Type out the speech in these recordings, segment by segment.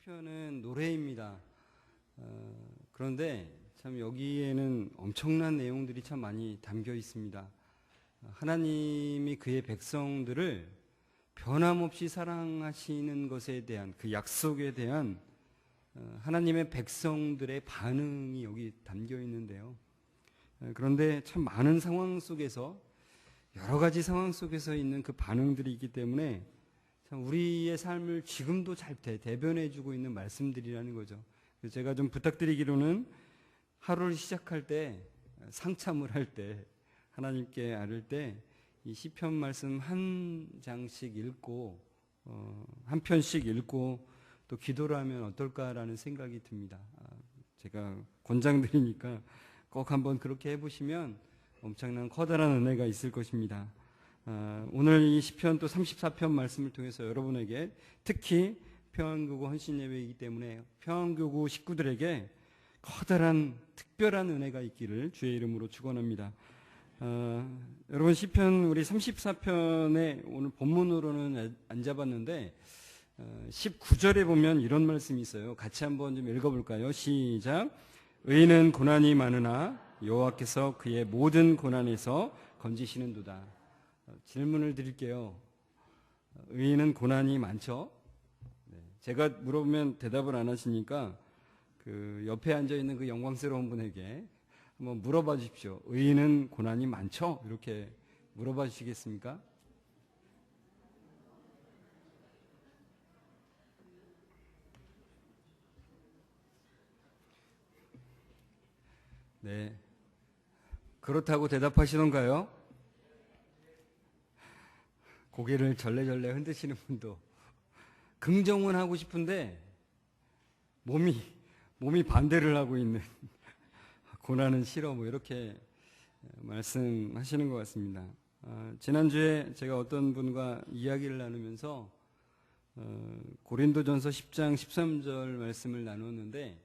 시편은 노래입니다. 그런데 참 여기에는 엄청난 내용들이 참 많이 담겨 있습니다. 하나님이 그의 백성들을 변함없이 사랑하시는 것에 대한 그 약속에 대한 하나님의 백성들의 반응이 여기 담겨 있는데요. 그런데 참 많은 상황 속에서 여러 가지 상황 속에서 있는 그 반응들이 있기 때문에 참 우리의 삶을 지금도 잘 대변해 주고 있는 말씀들이라는 거죠. 그래서 제가 좀 부탁드리기로는 하루를 시작할 때 상참을 할 때 하나님께 아뢰을 때 이 시편 말씀 한 장씩 읽고 한 편씩 읽고 또 기도를 하면 어떨까라는 생각이 듭니다. 제가 권장드리니까 꼭 한번 그렇게 해보시면 엄청난 커다란 은혜가 있을 것입니다. 오늘 이 시편 또 34편 말씀을 통해서 여러분에게 특히 평안교구 헌신예배이기 때문에 평안교구 식구들에게 커다란 특별한 은혜가 있기를 주의 이름으로 축원합니다. 여러분 시편 우리 34편에 오늘 본문으로는 안 잡았는데 19절에 보면 이런 말씀이 있어요. 같이 한번 좀 읽어볼까요? 시작. 의인은 고난이 많으나 여호와께서 그의 모든 고난에서 건지시는도다. 질문을 드릴게요. 의인은 고난이 많죠? 제가 물어보면 대답을 안 하시니까 그 옆에 앉아 있는 그 영광스러운 분에게 한번 물어봐 주십시오. 의인은 고난이 많죠? 이렇게 물어봐 주시겠습니까? 네. 그렇다고 대답하시던가요? 고개를 절레절레 흔드시는 분도 긍정은 하고 싶은데 몸이 반대를 하고 있는 고난은 싫어 뭐 이렇게 말씀하시는 것 같습니다. 지난주에 제가 어떤 분과 이야기를 나누면서 고린도전서 10장 13절 말씀을 나눴는데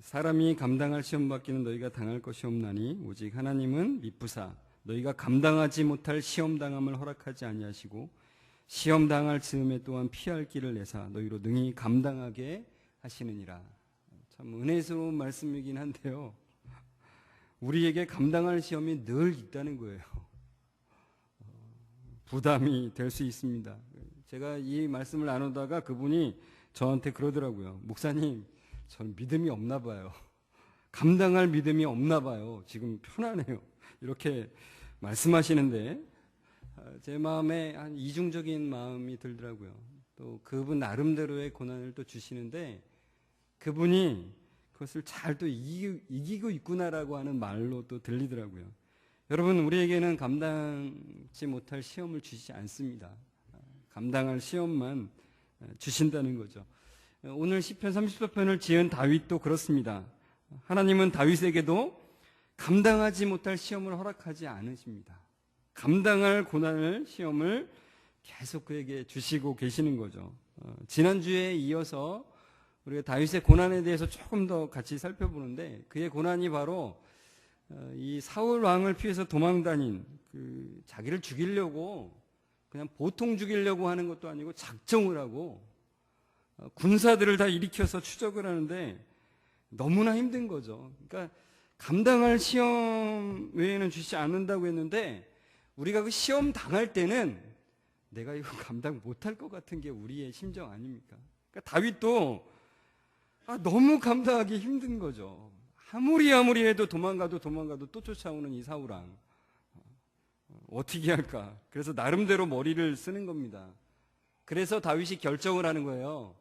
사람이 감당할 시험 받기는 너희가 당할 것이 없나니 오직 하나님은 미쁘사 너희가 감당하지 못할 시험 당함을 허락하지 아니하시고 시험 당할 즈음에 또한 피할 길을 내사 너희로 능히 감당하게 하시느니라. 참 은혜스러운 말씀이긴 한데요. 우리에게 감당할 시험이 늘 있다는 거예요. 부담이 될 수 있습니다. 제가 이 말씀을 나누다가 그분이 저한테 그러더라고요. 목사님, 저는 믿음이 없나 봐요. 감당할 믿음이 없나 봐요. 지금 편안해요. 이렇게 말씀하시는데 제 마음에 한 이중적인 마음이 들더라고요. 또 그분 나름대로의 고난을 또 주시는데 그분이 그것을 잘 또 이기고 있구나라고 하는 말로 또 들리더라고요. 여러분, 우리에게는 감당치 못할 시험을 주시지 않습니다. 감당할 시험만 주신다는 거죠. 오늘 시편 34편을 지은 다윗도 그렇습니다. 하나님은 다윗에게도 감당하지 못할 시험을 허락하지 않으십니다. 감당할 고난을 시험을 계속 그에게 주시고 계시는 거죠. 지난주에 이어서 우리가 다윗의 고난에 대해서 조금 더 같이 살펴보는데 그의 고난이 바로 이 사울 왕을 피해서 도망다닌 그 자기를 죽이려고 그냥 보통 죽이려고 하는 것도 아니고 작정을 하고 군사들을 다 일으켜서 추적을 하는데 너무나 힘든 거죠. 그러니까 감당할 시험 외에는 주시지 않는다고 했는데 우리가 그 시험 당할 때는 내가 이거 감당 못할 것 같은 게 우리의 심정 아닙니까? 그러니까 다윗도 너무 감당하기 힘든 거죠. 아무리 해도 도망가도 또 쫓아오는 이 사울왕. 어떻게 할까? 그래서 나름대로 머리를 쓰는 겁니다. 그래서 다윗이 결정을 하는 거예요.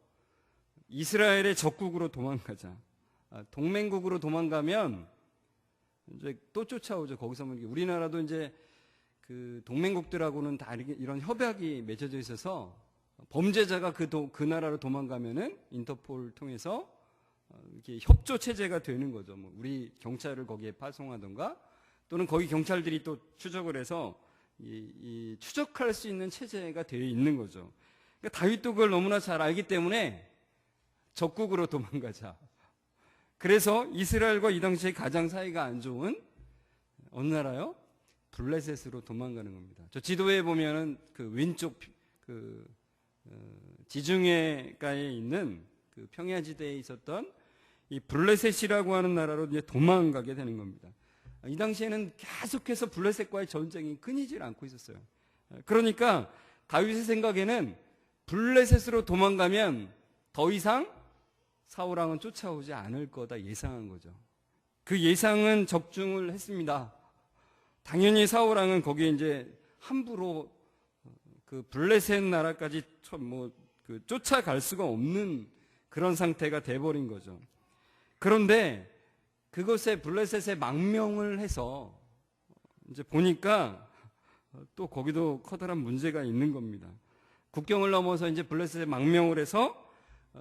이스라엘의 적국으로 도망가자. 동맹국으로 도망가면 이제 또 쫓아오죠. 거기서 우리나라도 이제 그 동맹국들하고는 다 이런 협약이 맺어져 있어서 범죄자가 그 나라로 도망가면은 인터폴 통해서 이렇게 협조 체제가 되는 거죠. 뭐 우리 경찰을 거기에 파송하던가 또는 거기 경찰들이 또 추적을 해서 이 추적할 수 있는 체제가 되어 있는 거죠. 그러니까 다윗도 그걸 너무나 잘 알기 때문에 적국으로 도망가자. 그래서 이스라엘과 이 당시에 가장 사이가 안 좋은 어느 나라요? 블레셋으로 도망가는 겁니다. 저 지도에 보면은 그 왼쪽 지중해가에 있는 그 평야지대에 있었던 이 블레셋이라고 하는 나라로 이제 도망가게 되는 겁니다. 이 당시에는 계속해서 블레셋과의 전쟁이 끊이질 않고 있었어요. 그러니까 다윗의 생각에는 블레셋으로 도망가면 더 이상 사울 왕은 쫓아오지 않을 거다 예상한 거죠. 그 예상은 적중을 했습니다. 당연히 사울 왕은 거기에 이제 함부로 그 블레셋 나라까지 쫓아갈 수가 없는 그런 상태가 돼버린 거죠. 그런데 그것에 블레셋에 망명을 해서 이제 보니까 또 거기도 커다란 문제가 있는 겁니다. 국경을 넘어서 이제 블레셋에 망명을 해서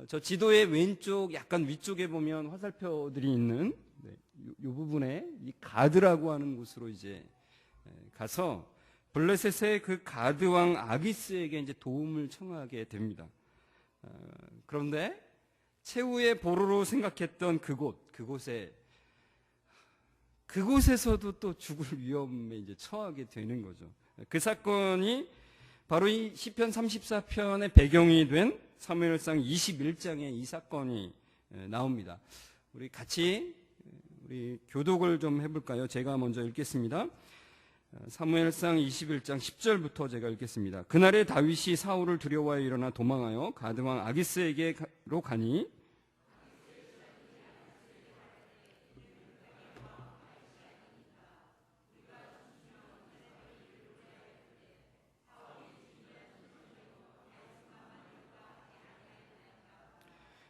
저 지도의 왼쪽 약간 위쪽에 보면 화살표들이 있는 이 부분에 이 가드라고 하는 곳으로 이제 가서 블레셋의 그 가드 왕 아기스에게 이제 도움을 청하게 됩니다. 그런데 최후의 보루로 생각했던 그곳에서도 또 죽을 위험에 이제 처하게 되는 거죠. 그 사건이 바로 이 시편 34편의 배경이 된 사무엘상 21장에 이 사건이 나옵니다. 우리 같이 교독을 좀 해볼까요? 제가 먼저 읽겠습니다. 사무엘상 21장 10절부터 제가 읽겠습니다. 그날에 다윗이 사울을 두려워하여 일어나 도망하여 가드왕 아기스에게로 가니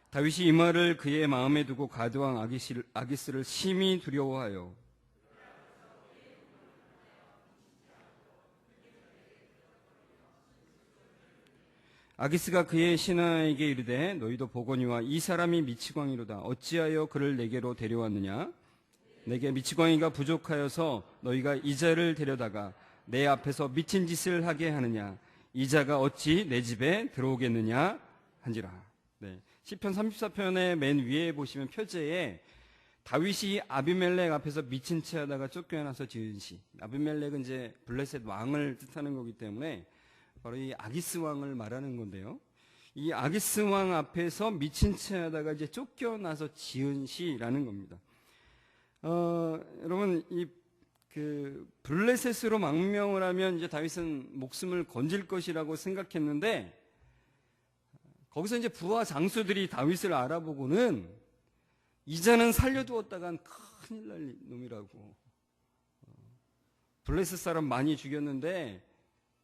다윗이 이 말을 그의 마음에 두고 가드왕 아기스를 심히 두려워하여 아기스가 그의 신하에게 이르되 너희도 보거니와 이 사람이 미치광이로다. 어찌하여 그를 내게로 데려왔느냐? 내게 미치광이가 부족하여서 너희가 이자를 데려다가 내 앞에서 미친 짓을 하게 하느냐? 이자가 어찌 내 집에 들어오겠느냐? 한지라. 네. 시편 34편의 맨 위에 보시면 표제에 다윗이 아비멜렉 앞에서 미친 채 하다가 쫓겨나서 지은 시. 아비멜렉은 이제 블레셋 왕을 뜻하는 거기 때문에 바로 이 아기스 왕을 말하는 건데요. 이 아기스 왕 앞에서 미친 채 하다가 이제 쫓겨나서 지은 시라는 겁니다. 여러분, 블레셋으로 망명을 하면 이제 다윗은 목숨을 건질 것이라고 생각했는데, 거기서 이제 부하 장수들이 다윗을 알아보고는 이자는 살려두었다간 큰일 날 놈이라고. 블레셋 사람 많이 죽였는데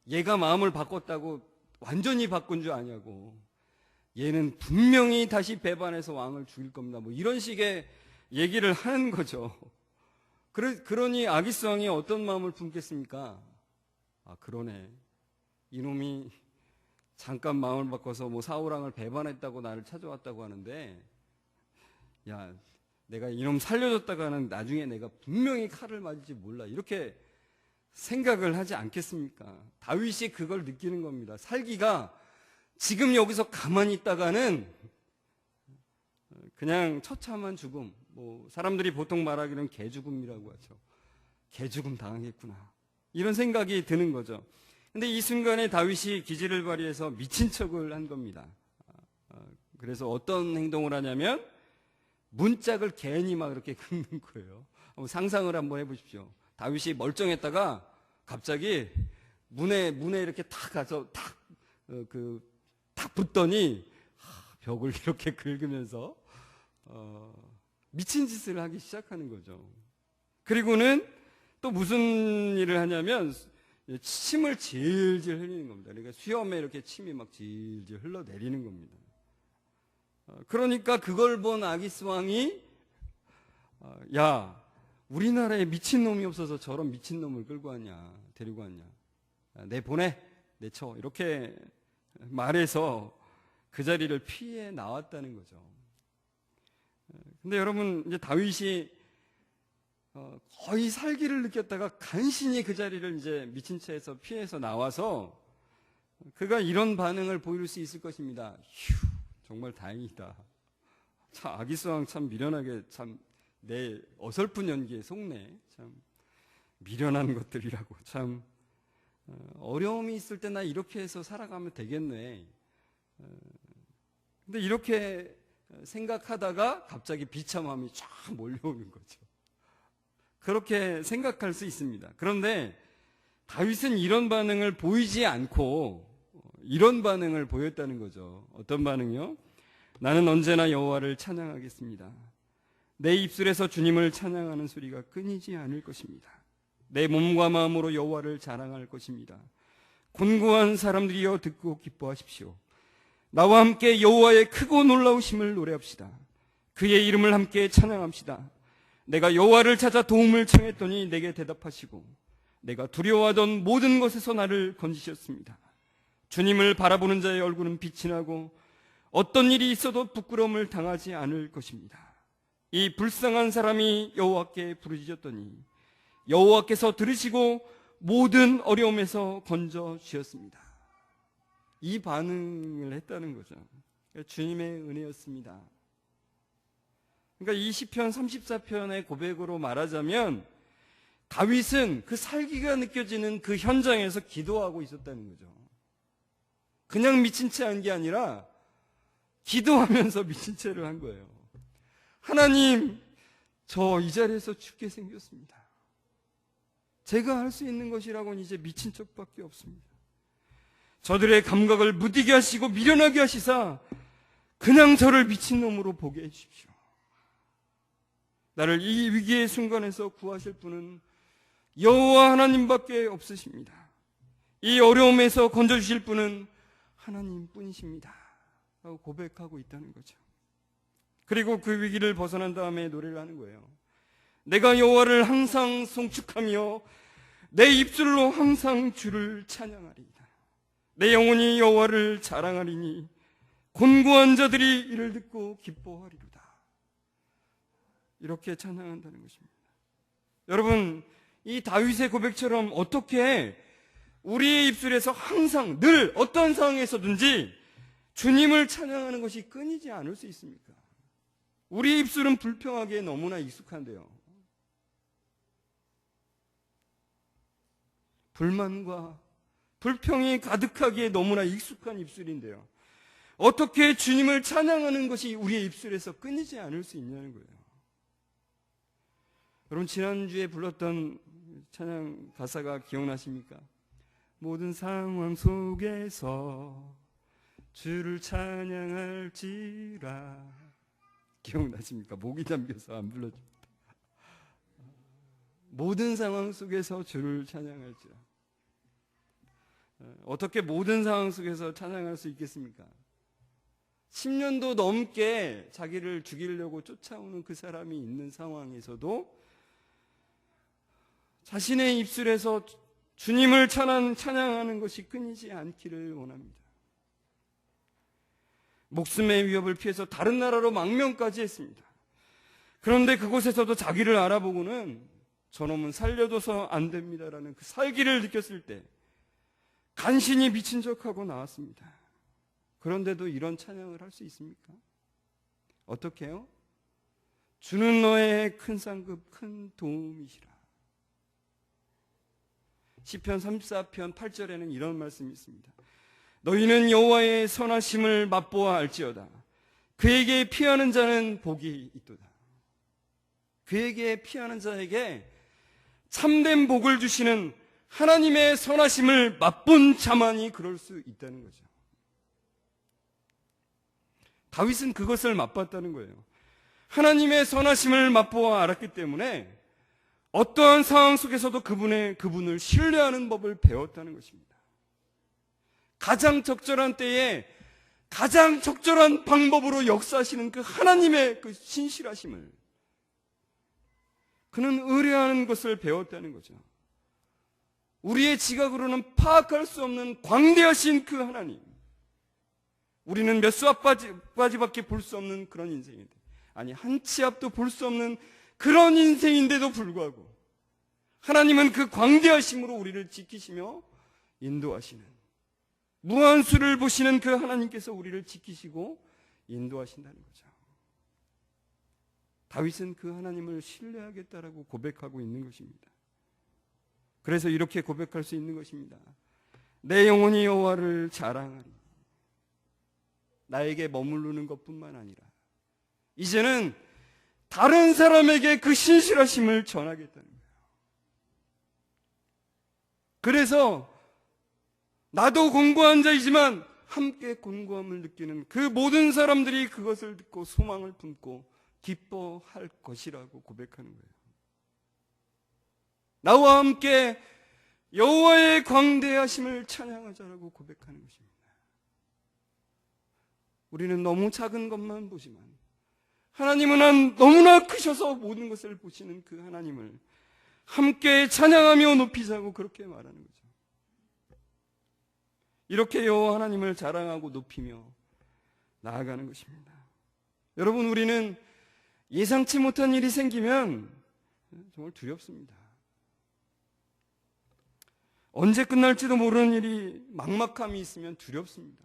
얘가 마음을 바꿨다고 완전히 바꾼 줄 아냐고. 얘는 분명히 다시 배반해서 왕을 죽일 겁니다. 뭐 이런 식의 얘기를 하는 거죠. 그러니 아기스 왕이 어떤 마음을 품겠습니까? 아, 그러네. 이놈이 잠깐 마음을 바꿔서 뭐 사울 왕을 배반했다고 나를 찾아왔다고 하는데, 야, 내가 이놈 살려줬다가는 나중에 내가 분명히 칼을 맞을지 몰라. 이렇게 생각을 하지 않겠습니까? 다윗이 그걸 느끼는 겁니다. 살기가 지금 여기서 가만히 있다가는 그냥 처참한 죽음, 뭐 사람들이 보통 말하기는 개죽음이라고 하죠. 개죽음 당하겠구나. 이런 생각이 드는 거죠. 근데 이 순간에 다윗이 기지를 발휘해서 미친 척을 한 겁니다. 그래서 어떤 행동을 하냐면 문짝을 괜히 막 이렇게 긁는 거예요. 한번 상상을 한번 해보십시오. 다윗이 멀쩡했다가 갑자기 문에 이렇게 탁 가서 탁 붙더니 벽을 이렇게 긁으면서 미친 짓을 하기 시작하는 거죠. 그리고는 또 무슨 일을 하냐면 침을 질질 흘리는 겁니다. 그러니까 수염에 이렇게 침이 막 질질 흘러내리는 겁니다. 그러니까 그걸 본 아기스 왕이 야, 우리나라에 미친놈이 없어서 저런 미친놈을 데리고 왔냐. 내쳐. 이렇게 말해서 그 자리를 피해 나왔다는 거죠. 근데 여러분, 이제 다윗이 거의 살기를 느꼈다가 간신히 그 자리를 이제 미친 채에서 피해서 나와서 그가 이런 반응을 보일 수 있을 것입니다. 휴, 정말 다행이다. 참, 아기스 왕 참 미련하게 내 어설픈 연기에 속네. 참 미련한 것들이라고. 참 어려움이 있을 때 나 이렇게 해서 살아가면 되겠네. 근데 이렇게 생각하다가 갑자기 비참함이 쫙 몰려오는 거죠. 그렇게 생각할 수 있습니다. 그런데 다윗은 이런 반응을 보이지 않고 이런 반응을 보였다는 거죠. 어떤 반응이요? 나는 언제나 여호와를 찬양하겠습니다. 내 입술에서 주님을 찬양하는 소리가 끊이지 않을 것입니다. 내 몸과 마음으로 여호와를 자랑할 것입니다. 곤고한 사람들이여 듣고 기뻐하십시오. 나와 함께 여호와의 크고 놀라우심을 노래합시다. 그의 이름을 함께 찬양합시다. 내가 여호와를 찾아 도움을 청했더니 내게 대답하시고 내가 두려워하던 모든 것에서 나를 건지셨습니다. 주님을 바라보는 자의 얼굴은 빛이 나고 어떤 일이 있어도 부끄러움을 당하지 않을 것입니다. 이 불쌍한 사람이 여호와께 부르짖었더니 여호와께서 들으시고 모든 어려움에서 건져 주셨습니다. 이 반응을 했다는 거죠. 주님의 은혜였습니다. 그러니까 이 시편 34편의 고백으로 말하자면 다윗은 그 살기가 느껴지는 그 현장에서 기도하고 있었다는 거죠. 그냥 미친 채 한 게 아니라 기도하면서 미친 채를 한 거예요. 하나님, 저 이 자리에서 죽게 생겼습니다. 제가 할 수 있는 것이라고는 이제 미친 척밖에 없습니다. 저들의 감각을 무디게 하시고 미련하게 하시사 그냥 저를 미친놈으로 보게 해주십시오. 나를 이 위기의 순간에서 구하실 분은 여호와 하나님밖에 없으십니다. 이 어려움에서 건져주실 분은 하나님뿐이십니다. 라고 고백하고 있다는 거죠. 그리고 그 위기를 벗어난 다음에 노래를 하는 거예요. 내가 여호와를 항상 송축하며 내 입술로 항상 주를 찬양하리이다. 내 영혼이 여호와를 자랑하리니 곤고한 자들이 이를 듣고 기뻐하리로다. 이렇게 찬양한다는 것입니다. 여러분, 이 다윗의 고백처럼 어떻게 우리의 입술에서 항상 늘 어떤 상황에서든지 주님을 찬양하는 것이 끊이지 않을 수 있습니까? 우리의 입술은 불평하기에 너무나 익숙한데요. 불만과 불평이 가득하기에 너무나 익숙한 입술인데요. 어떻게 주님을 찬양하는 것이 우리의 입술에서 끊이지 않을 수 있냐는 거예요. 여러분, 지난주에 불렀던 찬양 가사가 기억나십니까? 모든 상황 속에서 주를 찬양할지라. 기억나십니까? 목이 잠겨서 안 불러줍니다. 모든 상황 속에서 주를 찬양할지라. 어떻게 모든 상황 속에서 찬양할 수 있겠습니까? 10년도 넘게 자기를 죽이려고 쫓아오는 그 사람이 있는 상황에서도 자신의 입술에서 주님을 찬양하는 것이 끊이지 않기를 원합니다. 목숨의 위협을 피해서 다른 나라로 망명까지 했습니다. 그런데 그곳에서도 자기를 알아보고는 저놈은 살려둬서 안 됩니다라는 그 살기를 느꼈을 때 간신히 미친 척하고 나왔습니다. 그런데도 이런 찬양을 할 수 있습니까? 어떻게 해요? 주는 너의 큰 상급 큰 도움이시라. 시편 34편 8절에는 이런 말씀이 있습니다. 너희는 여호와의 선하심을 맛보아 알지어다. 그에게 피하는 자는 복이 있도다. 그에게 피하는 자에게 참된 복을 주시는 하나님의 선하심을 맛본 자만이 그럴 수 있다는 거죠. 다윗은 그것을 맛봤다는 거예요. 하나님의 선하심을 맛보아 알았기 때문에 어떠한 상황 속에서도 그분을 신뢰하는 법을 배웠다는 것입니다. 가장 적절한 때에 가장 적절한 방법으로 역사하시는 그 하나님의 그 신실하심을 그는 의뢰하는 것을 배웠다는 거죠. 우리의 지각으로는 파악할 수 없는 광대하신 그 하나님. 우리는 몇 수 앞까지밖에 볼 수 없는 그런 인생인데, 아니 한 치 앞도 볼 수 없는 그런 인생인데도 불구하고 하나님은 그 광대하심으로 우리를 지키시며 인도하시는, 무한수를 보시는 그 하나님께서 우리를 지키시고 인도하신다는 거죠. 다윗은 그 하나님을 신뢰하겠다라고 고백하고 있는 것입니다. 그래서 이렇게 고백할 수 있는 것입니다. 내 영혼이 여호와를 자랑하리. 나에게 머무르는 것뿐만 아니라 이제는 다른 사람에게 그 신실하심을 전하겠다는 거예요. 그래서 나도 곤고한 자이지만 함께 곤고함을 느끼는 그 모든 사람들이 그것을 듣고 소망을 품고 기뻐할 것이라고 고백하는 거예요. 나와 함께 여호와의 광대하심을 찬양하자라고 고백하는 것입니다. 우리는 너무 작은 것만 보지만 하나님은 너무나 크셔서 모든 것을 보시는 그 하나님을 함께 찬양하며 높이자고 그렇게 말하는 거죠. 이렇게 여호와 하나님을 자랑하고 높이며 나아가는 것입니다. 여러분, 우리는 예상치 못한 일이 생기면 정말 두렵습니다. 언제 끝날지도 모르는 일이 막막함이 있으면 두렵습니다.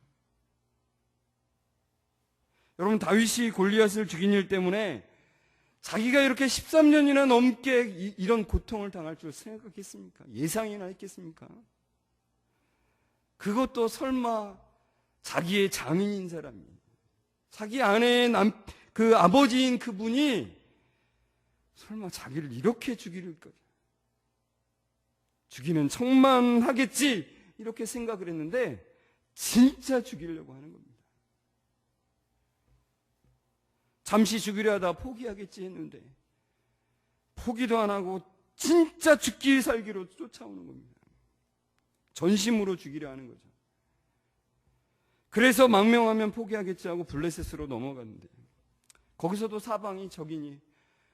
여러분, 다윗이 골리앗을 죽인 일 때문에 자기가 이렇게 13년이나 넘게 이런 고통을 당할 줄 생각했습니까? 예상이나 했겠습니까? 그것도 설마 자기의 장인인 사람이, 자기 아내의 그 아버지인 그분이 설마 자기를 이렇게 죽이는 죽이는 척만 하겠지 이렇게 생각을 했는데 진짜 죽이려고 하는 겁니다. 잠시 죽이려 하다 포기하겠지 했는데 포기도 안 하고 진짜 죽기 살기로 쫓아오는 겁니다. 전심으로 죽이려 하는 거죠. 그래서 망명하면 포기하겠지 하고 블레셋으로 넘어갔는데 거기서도 사방이 적이니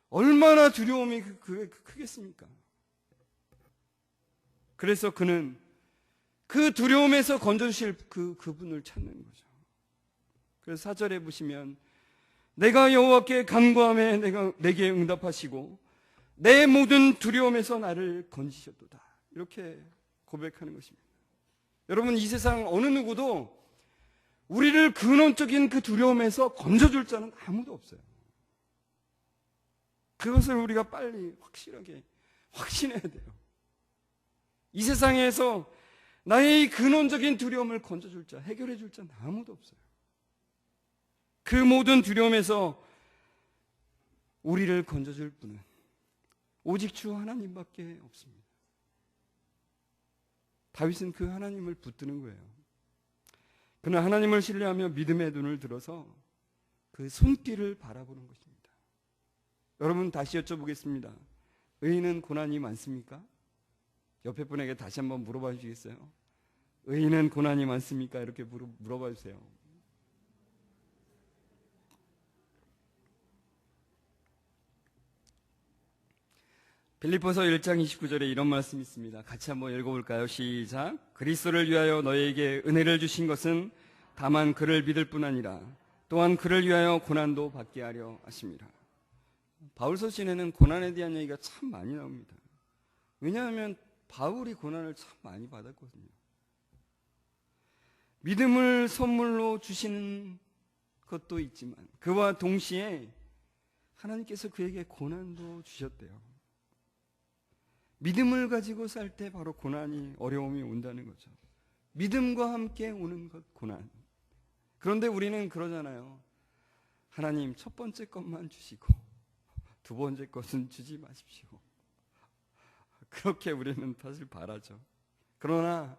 얼마나 두려움이 크겠습니까? 그래서 그는 그 두려움에서 건져주실 그분을 찾는 거죠. 그래서 4절에 보시면 내가 여호와께 간구하매 내게 응답하시고 내 모든 두려움에서 나를 건지셨도다. 이렇게 고백하는 것입니다. 여러분, 이 세상 어느 누구도 우리를 근원적인 그 두려움에서 건져줄 자는 아무도 없어요. 그것을 우리가 빨리 확실하게 확신해야 돼요. 이 세상에서 나의 근원적인 두려움을 건져줄 자, 해결해 줄 자는 아무도 없어요. 그 모든 두려움에서 우리를 건져줄 분은 오직 주 하나님밖에 없습니다. 다윗은 그 하나님을 붙드는 거예요. 그는 하나님을 신뢰하며 믿음의 눈을 들어서 그 손길을 바라보는 것입니다. 여러분, 다시 여쭤보겠습니다. 의인은 고난이 많습니까? 옆에 분에게 다시 한번 물어봐 주시겠어요? 의인은 고난이 많습니까? 이렇게 물어봐 주세요. 빌립보서 1장 29절에 이런 말씀이 있습니다. 같이 한번 읽어볼까요? 시작. 그리스도를 위하여 너에게 은혜를 주신 것은 다만 그를 믿을 뿐 아니라 또한 그를 위하여 고난도 받게 하려 하심이라. 바울서 시에는 고난에 대한 얘기가 참 많이 나옵니다. 왜냐하면 바울이 고난을 참 많이 받았거든요. 믿음을 선물로 주시는 것도 있지만 그와 동시에 하나님께서 그에게 고난도 주셨대요. 믿음을 가지고 살 때 바로 고난이, 어려움이 온다는 거죠. 믿음과 함께 오는 것, 고난. 그런데 우리는 그러잖아요. 하나님, 첫 번째 것만 주시고 두 번째 것은 주지 마십시오. 그렇게 우리는 사실 바라죠. 그러나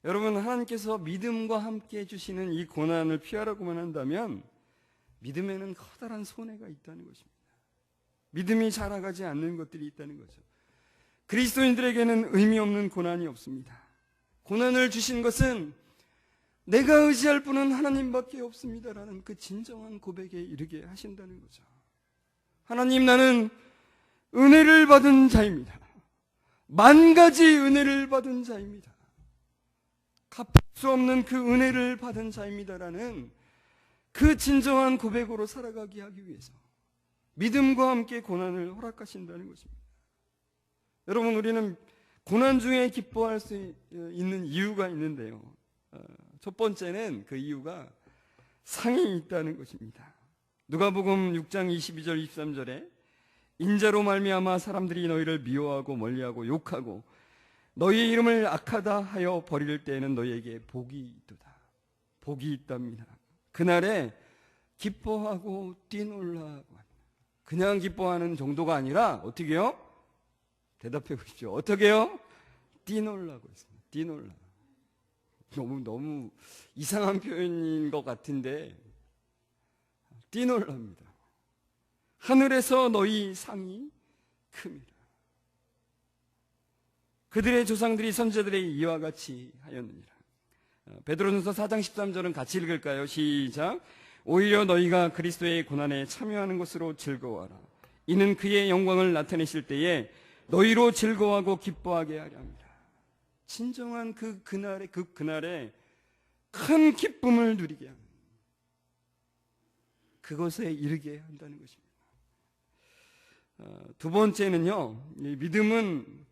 여러분, 하나님께서 믿음과 함께 주시는 이 고난을 피하라고만 한다면 믿음에는 커다란 손해가 있다는 것입니다. 믿음이 자라가지 않는 것들이 있다는 거죠. 그리스도인들에게는 의미 없는 고난이 없습니다. 고난을 주신 것은 내가 의지할 분은 하나님밖에 없습니다라는 그 진정한 고백에 이르게 하신다는 거죠. 하나님, 나는 은혜를 받은 자입니다. 만 가지 은혜를 받은 자입니다. 갚을 수 없는 그 은혜를 받은 자입니다라는 그 진정한 고백으로 살아가게 하기 위해서 믿음과 함께 고난을 허락하신다는 것입니다. 여러분, 우리는 고난 중에 기뻐할 수 있는 이유가 있는데요. 첫 번째는 그 이유가 상이 있다는 것입니다. 누가복음 6장 22절 23절에 인자로 말미암아 사람들이 너희를 미워하고 멀리하고 욕하고 너희의 이름을 악하다 하여 버릴 때에는 너희에게 복이 있도다. 복이 있답니다. 그날에 기뻐하고 뛰놀라고. 그냥 기뻐하는 정도가 아니라 어떻게 해요? 대답해 보십시오. 어떻게 해요? 뛰놀라고 했습니다. 뛰놀라. 너무 이상한 표현인 것 같은데 뛰놀랍니다. 하늘에서 너희 상이 큽니다. 그들의 조상들이 선지자들의 이와 같이 하였느니라. 베드로전서 4장 13절은 같이 읽을까요? 시작. 오히려 너희가 그리스도의 고난에 참여하는 것으로 즐거워하라. 이는 그의 영광을 나타내실 때에 너희로 즐거워하고 기뻐하게 하려 합니다. 진정한 그날에 큰 기쁨을 누리게 합니다. 그것에 이르게 한다는 것입니다. 두 번째는요, 믿음은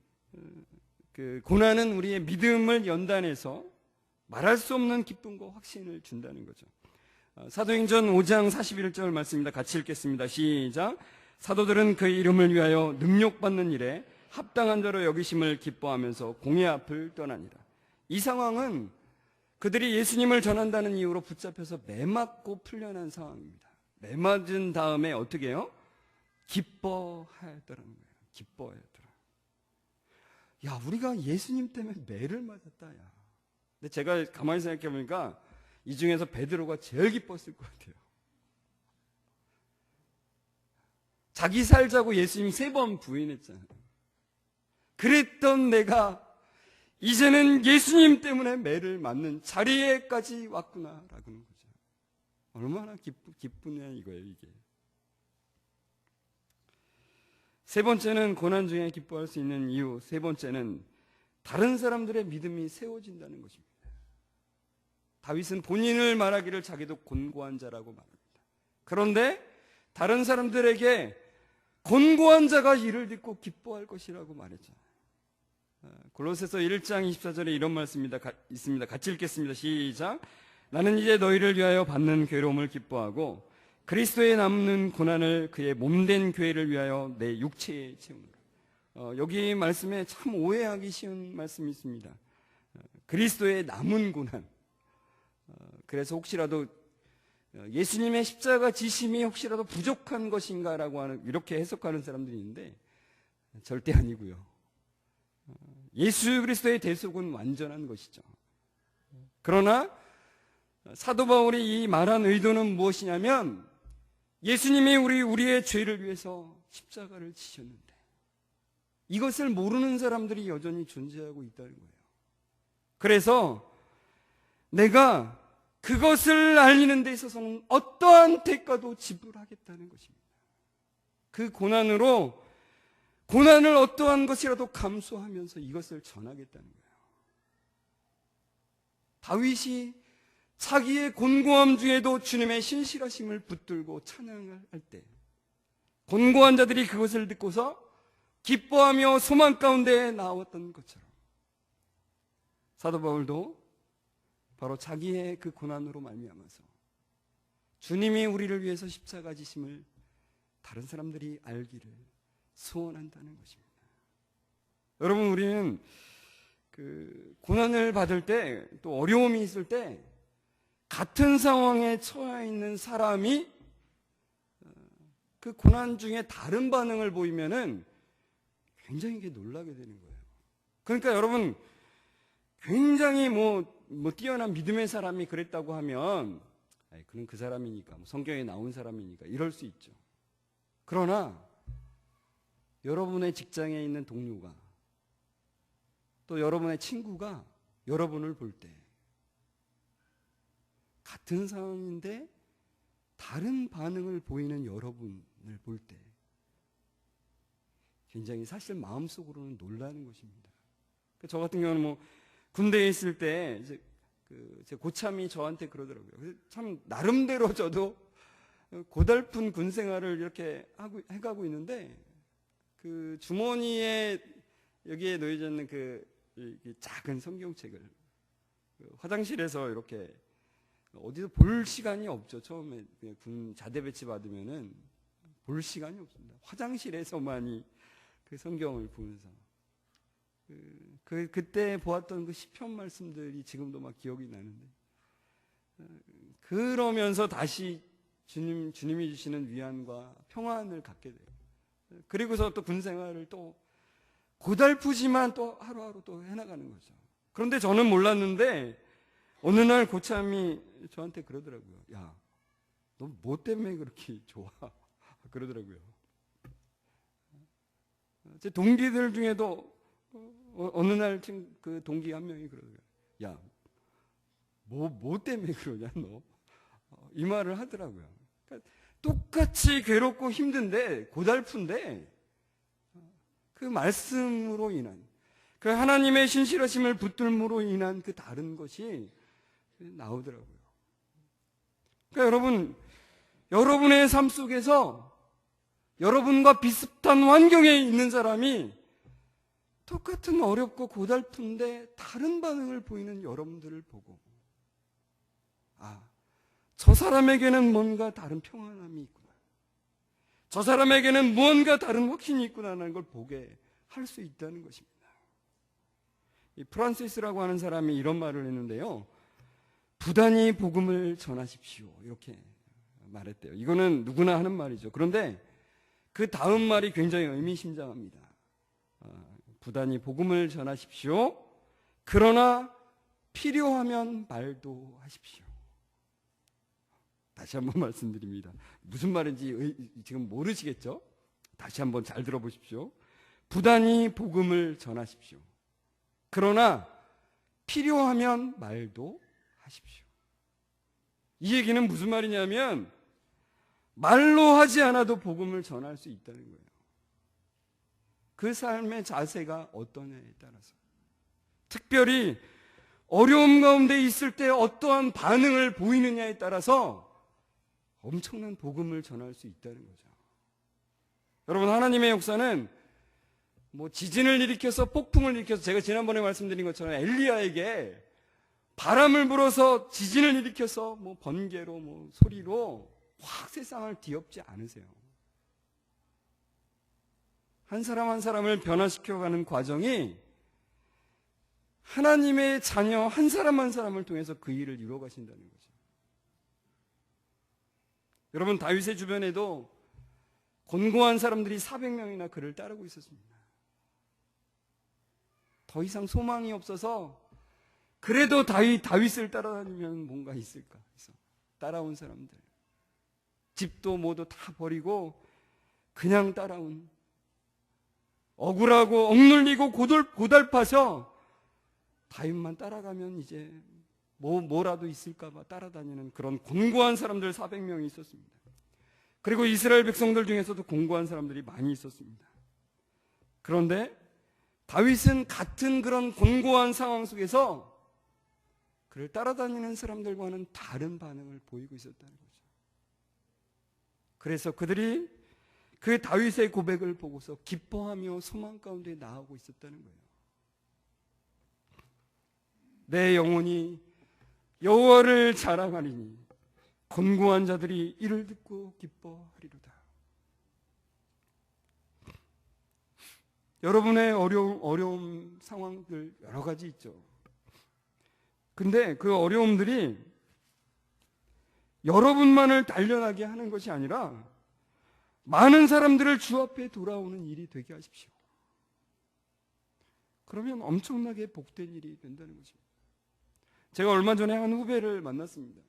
고난은 우리의 믿음을 연단해서 말할 수 없는 기쁨과 확신을 준다는 거죠. 사도행전 5장 41절 말씀입니다. 같이 읽겠습니다. 시작. 사도들은 그의 이름을 위하여 능력받는 일에 합당한 자로 여기심을 기뻐하면서 공회 앞을 떠나니라. 이 상황은 그들이 예수님을 전한다는 이유로 붙잡혀서 매맞고 풀려난 상황입니다. 매맞은 다음에 어떻게 해요? 기뻐하였더라는 거예요. 기뻐하였더라. 야, 우리가 예수님 때문에 매를 맞았다. 야. 근데 제가 가만히 생각해 보니까 이 중에서 베드로가 제일 기뻤을 것 같아요. 자기 살자고 예수님 3번 부인했잖아요. 그랬던 내가 이제는 예수님 때문에 매를 맞는 자리에까지 왔구나라는 거죠. 얼마나 기쁘냐 이거예요, 이게. 세 번째는 고난 중에 기뻐할 수 있는 이유. 세 번째는 다른 사람들의 믿음이 세워진다는 것입니다. 다윗은 본인을 말하기를 자기도 곤고한 자라고 말합니다. 그런데 다른 사람들에게 곤고한 자가 이를 듣고 기뻐할 것이라고 말했죠. 골로새서 1장 24절에 이런 말씀이 있습니다. 같이 읽겠습니다. 시작. 나는 이제 너희를 위하여 받는 괴로움을 기뻐하고 그리스도에 남는 고난을 그의 몸된 교회를 위하여 내 육체에 채우노라. 여기 말씀에 참 오해하기 쉬운 말씀이 있습니다. 그리스도의 남은 고난. 그래서 혹시라도 예수님의 십자가 지심이 혹시라도 부족한 것인가라고 하는 이렇게 해석하는 사람들이 있는데 절대 아니고요. 예수 그리스도의 대속은 완전한 것이죠. 그러나 사도 바울이 이 말한 의도는 무엇이냐면 예수님이 우리의 죄를 위해서 십자가를 지셨는데 이것을 모르는 사람들이 여전히 존재하고 있다는 거예요. 그래서 내가 그것을 알리는 데 있어서는 어떠한 대가도 지불하겠다는 것입니다. 그 고난으로 고난을 어떠한 것이라도 감수하면서 이것을 전하겠다는 거예요. 다윗이 자기의 곤고함 중에도 주님의 신실하심을 붙들고 찬양을 할 때 곤고한 자들이 그것을 듣고서 기뻐하며 소망 가운데 나왔던 것처럼 사도 바울도 바로 자기의 그 고난으로 말미암아서 주님이 우리를 위해서 십자가 지심을 다른 사람들이 알기를 소원한다는 것입니다. 여러분, 우리는 그 고난을 받을 때 또 어려움이 있을 때 같은 상황에 처해 있는 사람이 그 고난 중에 다른 반응을 보이면은 굉장히 놀라게 되는 거예요. 그러니까 여러분, 굉장히 뛰어난 믿음의 사람이 그랬다고 하면 그는 그 사람이니까 성경에 나온 사람이니까 이럴 수 있죠. 그러나 여러분의 직장에 있는 동료가 또 여러분의 친구가 여러분을 볼 때 같은 상황인데 다른 반응을 보이는 여러분을 볼 때 굉장히 사실 마음속으로는 놀라는 것입니다. 저 같은 경우는 군대에 있을 때 이제 제 고참이 저한테 그러더라고요. 참 나름대로 저도 고달픈 군 생활을 이렇게 해가고 있는데 그 주머니에 여기에 놓여져 있는 그 작은 성경책을 화장실에서 이렇게 어디서 볼 시간이 없죠. 처음에 그냥 군 자대 배치 받으면은 볼 시간이 없습니다. 화장실에서만이 그 성경을 보면서 그때 보았던 그 시편 말씀들이 지금도 막 기억이 나는데 그러면서 다시 주님이 주시는 위안과 평안을 갖게 돼요. 그리고서 또 군생활을 또 고달프지만 또 하루하루 또 해나가는 거죠. 그런데 저는 몰랐는데 어느 날 고참이 저한테 그러더라고요. 야, 너 뭐 때문에 그렇게 좋아? 그러더라고요. 제 동기들 중에도 어느 날 그 동기 한 명이 그러더라고요. 야, 뭐 때문에 그러냐 너? 이 말을 하더라고요. 그러니까 똑같이 괴롭고 힘든데 고달픈데 그 말씀으로 인한 그 하나님의 신실하심을 붙들므로 인한 그 다른 것이 나오더라고요. 그러니까 여러분, 여러분의 삶 속에서 여러분과 비슷한 환경에 있는 사람이 똑같은 어렵고 고달픈데 다른 반응을 보이는 여러분들을 보고 저 사람에게는 뭔가 다른 평안함이 있구나. 저 사람에게는 무언가 다른 확신이 있구나라는 걸 보게 할 수 있다는 것입니다. 이 프란시스라고 하는 사람이 이런 말을 했는데요. 부단히 복음을 전하십시오. 이렇게 말했대요. 이거는 누구나 하는 말이죠. 그런데 그 다음 말이 굉장히 의미심장합니다. 부단히 복음을 전하십시오. 그러나 필요하면 말도 하십시오. 다시 한번 말씀드립니다. 무슨 말인지 지금 모르시겠죠? 다시 한번 잘 들어보십시오. 부단히 복음을 전하십시오. 그러나 필요하면 말도 하십시오. 이 얘기는 무슨 말이냐면 말로 하지 않아도 복음을 전할 수 있다는 거예요. 그 삶의 자세가 어떠냐에 따라서 특별히 어려움 가운데 있을 때 어떠한 반응을 보이느냐에 따라서 엄청난 복음을 전할 수 있다는 거죠. 여러분, 하나님의 역사는 뭐 지진을 일으켜서 폭풍을 일으켜서 제가 지난번에 말씀드린 것처럼 엘리야에게 바람을 불어서 지진을 일으켜서 뭐 번개로 뭐 소리로 확 세상을 뒤엎지 않으세요. 한 사람 한 사람을 변화시켜가는 과정이 하나님의 자녀 한 사람 한 사람을 통해서 그 일을 이루어 가신다는 거죠. 여러분, 다윗의 주변에도 곤고한 사람들이 400명이나 그를 따르고 있었습니다. 더 이상 소망이 없어서 그래도 다윗을 따라다니면 뭔가 있을까 해서 따라온 사람들, 집도 모두 다 버리고 그냥 따라온, 억울하고 억눌리고 고달파서 다윗만 따라가면 이제 뭐라도 있을까 봐 따라다니는 그런 곤고한 사람들 400명이 있었습니다. 그리고 이스라엘 백성들 중에서도 곤고한 사람들이 많이 있었습니다. 그런데 다윗은 같은 그런 곤고한 상황 속에서 그를 따라다니는 사람들과는 다른 반응을 보이고 있었다는 거죠. 그래서 그들이 그 다윗의 고백을 보고서 기뻐하며 소망 가운데 나아가고 있었다는 거예요. 내 영혼이 여호와를 자랑하리니 곤고한 자들이 이를 듣고 기뻐하리로다. 여러분의 어려움 상황들 여러 가지 있죠. 근데 그 어려움들이 여러분만을 단련하게 하는 것이 아니라 많은 사람들을 주 앞에 돌아오는 일이 되게 하십시오. 그러면 엄청나게 복된 일이 된다는 것입니다. 제가 얼마 전에 한 후배를 만났습니다.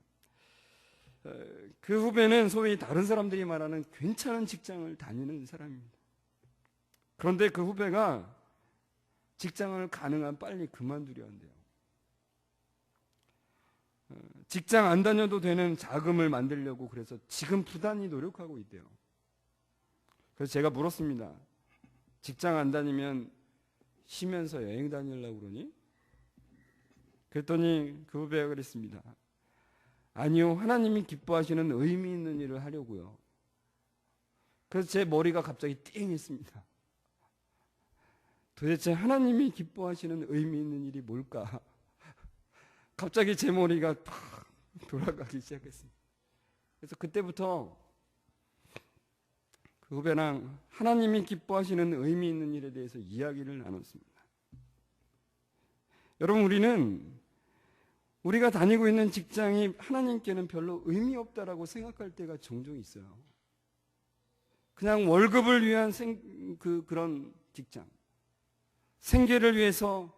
그 후배는 소위 다른 사람들이 말하는 괜찮은 직장을 다니는 사람입니다. 그런데 그 후배가 직장을 가능한 빨리 그만두려 한대요. 직장 안 다녀도 되는 자금을 만들려고 그래서 지금 부단히 노력하고 있대요. 그래서 제가 물었습니다. 직장 안 다니면 쉬면서 여행 다니려고 그러니? 그랬더니 그 후배가 그랬습니다. 아니요, 하나님이 기뻐하시는 의미 있는 일을 하려고요. 그래서 제 머리가 갑자기 띵했습니다. 도대체 하나님이 기뻐하시는 의미 있는 일이 뭘까? 갑자기 제 머리가 탁 돌아가기 시작했습니다. 그래서 그때부터 그 후배랑 하나님이 기뻐하시는 의미 있는 일에 대해서 이야기를 나눴습니다. 여러분, 우리는 우리가 다니고 있는 직장이 하나님께는 별로 의미 없다라고 생각할 때가 종종 있어요. 그냥 월급을 위한 그런 직장, 생계를 위해서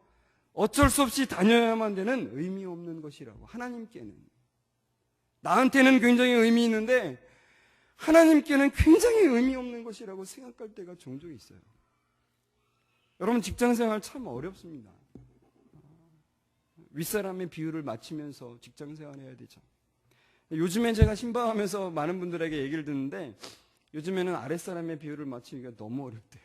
어쩔 수 없이 다녀야만 되는 의미 없는 것이라고. 하나님께는, 나한테는 굉장히 의미 있는데 하나님께는 굉장히 의미 없는 것이라고 생각할 때가 종종 있어요. 여러분, 직장생활 참 어렵습니다. 윗사람의 비유를 맞추면서 직장생활 해야 되죠. 요즘에 제가 신방하면서 많은 분들에게 얘기를 듣는데, 요즘에는 아랫사람의 비유를 맞추기가 너무 어렵대요.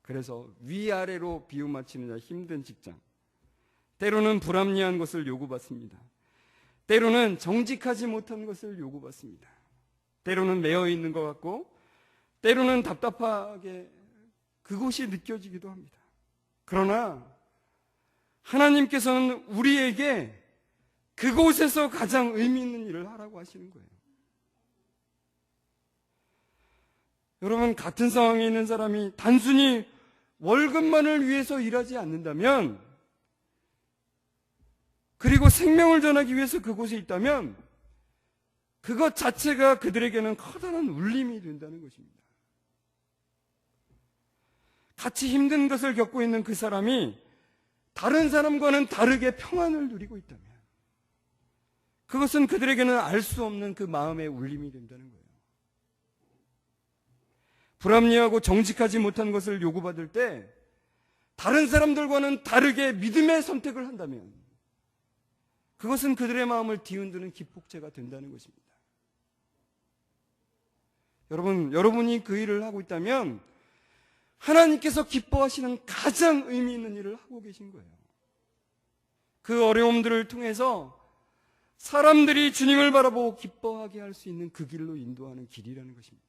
그래서 위아래로 비유 맞추는 자 힘든 직장, 때로는 불합리한 것을 요구받습니다. 때로는 정직하지 못한 것을 요구받습니다. 때로는 매여 있는 것 같고, 때로는 답답하게 그곳이 느껴지기도 합니다. 그러나 하나님께서는 우리에게 그곳에서 가장 의미 있는 일을 하라고 하시는 거예요. 여러분, 같은 상황에 있는 사람이 단순히 월급만을 위해서 일하지 않는다면, 그리고 생명을 전하기 위해서 그곳에 있다면, 그것 자체가 그들에게는 커다란 울림이 된다는 것입니다. 같이 힘든 것을 겪고 있는 그 사람이 다른 사람과는 다르게 평안을 누리고 있다면, 그것은 그들에게는 알 수 없는 그 마음의 울림이 된다는 거예요. 불합리하고 정직하지 못한 것을 요구받을 때 다른 사람들과는 다르게 믿음의 선택을 한다면, 그것은 그들의 마음을 뒤흔드는 기폭제가 된다는 것입니다. 여러분이 그 일을 하고 있다면 하나님께서 기뻐하시는 가장 의미 있는 일을 하고 계신 거예요. 그 어려움들을 통해서 사람들이 주님을 바라보고 기뻐하게 할 수 있는 그 길로 인도하는 길이라는 것입니다.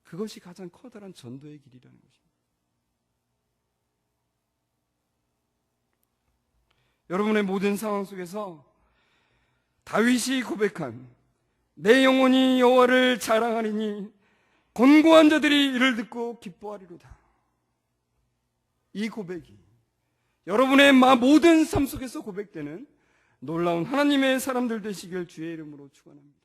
그것이 가장 커다란 전도의 길이라는 것입니다. 여러분의 모든 상황 속에서 다윗이 고백한 내 영혼이 여호와를 자랑하리니 곤고한 자들이 이를 듣고 기뻐하리로다. 이 고백이 여러분의 모든 삶 속에서 고백되는 놀라운 하나님의 사람들 되시길 주의 이름으로 축원합니다.